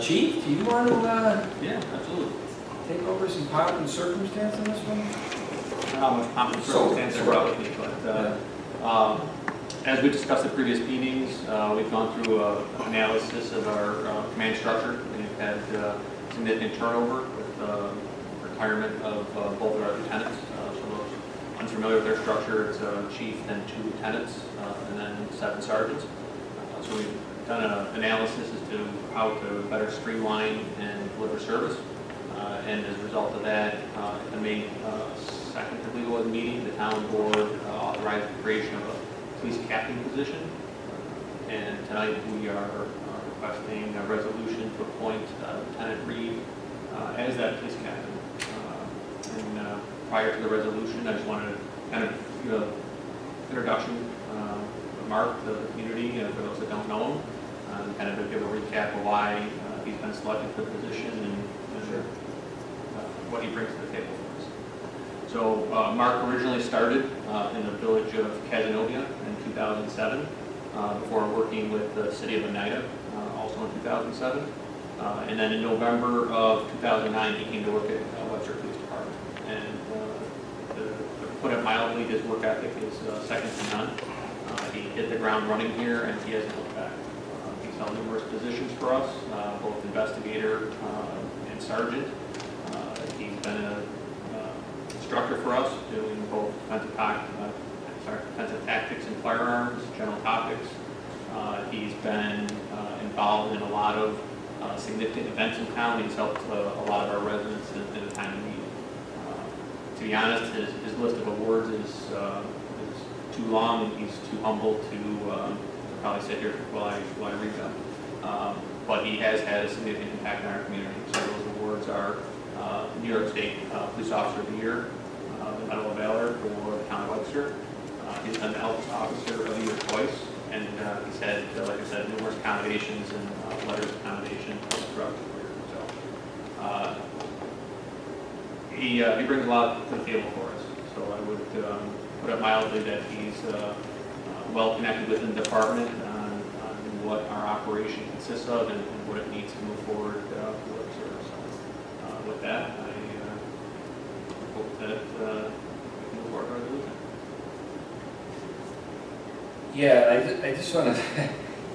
Chief, do you want to Yeah, absolutely. take over some pomp and circumstance on this one? How much pomp and circumstance there probably, but as we discussed at previous meetings, we've gone through an analysis of our command structure, and we've had significant turnover with retirement of both of our lieutenants. So those unfamiliar with their structure, it's a chief, then 2 lieutenants, and then 7 sergeants. So we've done an analysis as to how to better streamline and deliver service. And as a result of that, at the May 2nd, I believe it was, meeting, the town board authorized the creation of a police captain position. And tonight we are requesting a resolution to appoint Lieutenant Reed as that police captain. And prior to the resolution, I just wanted to kind of give an introduction of Mark to the community, for those that don't know him, and kind of give a recap of why he's been selected for the position and what he brings to the table for us. So Mark originally started in the village of Cazenovia in 2007, before working with the city of Oneida, also in 2007. And then in November of 2009, he came to work at Webster Police Department. And to put it mildly, his work ethic is second to none. He hit the ground running here, and he hasn't looked back. He's held numerous positions for us, both investigator and sergeant. He's been an instructor for us, doing both defensive tactics and firearms, general topics. He's been involved in a lot of significant events in town. He's helped a lot of our residents in a time of need. To be honest, his list of awards is too long, and he's too humble to probably sit here while I read them. But he has had a significant impact on our community. So those awards are New York State Police Officer of the Year, the Medal of Valor for the town of Webster. He's been the Health Officer of the Year twice, and he's had, like I said, numerous commendations and letters of commendation throughout his career. So he brings a lot to the table for us. So I would put it mildly that he's well connected within the department on what our operation consists of and what it needs to move forward with service. So with that, I hope that we can move forward with it. Yeah, I just want to,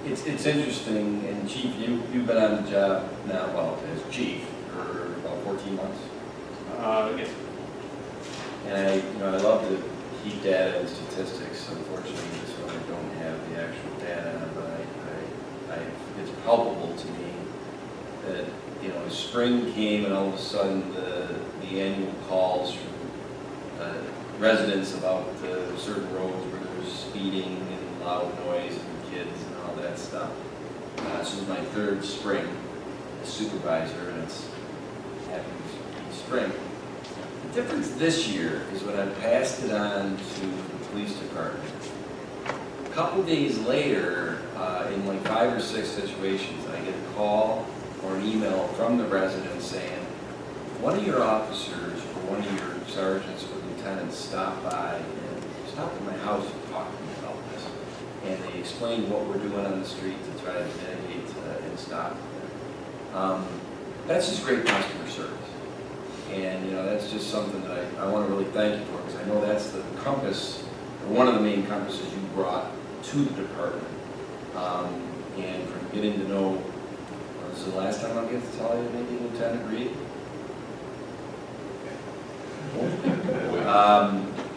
it's interesting, and Chief, you've been on the job now, well, as chief for about 14 months. Yes. And I love to keep data and statistics. Unfortunately, this one I don't have the actual data, but it's palpable to me that spring came and all of a sudden the annual calls from residents about certain roads where there's speeding and loud noise and kids and all that stuff. This is my 3rd spring as supervisor, and it's happened each spring. The difference this year is when I passed it on to the police department. A couple days later, in like 5 or 6 situations, I get a call or an email from the resident saying, one of your officers or one of your sergeants or lieutenants stopped by and stopped at my house and talked to me about this. And they explained what we're doing on the street to try to mitigate and stop it. That's just great customer service. And that's just something that I want to really thank you for, because I know that's the compass, or one of the main compasses you brought to the department. And from getting to know, this is the last time I'll get to tell you, maybe Lieutenant Reed.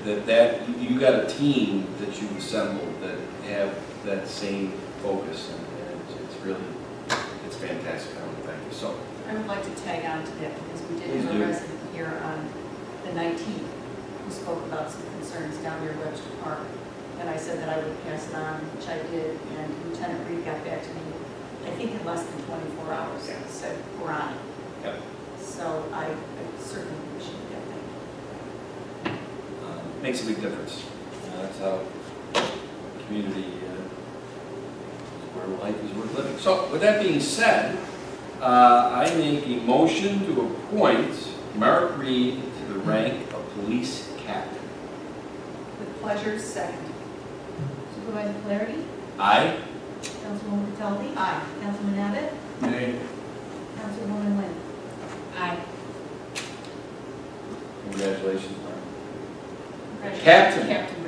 that you got a team that you've assembled that have that same focus, and it's fantastic. I want to thank you. So I would like to tag on to that, because we did have a resident here on the 19th who spoke about some concerns down near Webster Park. And I said that I would pass it on, which I did, and Lieutenant Reed got back to me, I think in less than 24 hours, and said, we're on it. Yep. So I certainly appreciate that. Makes a big difference. That's how community, where life is worth living. So with that being said, I make a motion to appoint Mark Reed to the rank of police captain. With pleasure, second. Supervisor Flaherty? Aye. Councilwoman Cataldi? Aye. Councilman Abbott? Nay. Congratulations, Mark. Congratulations, Captain. Captain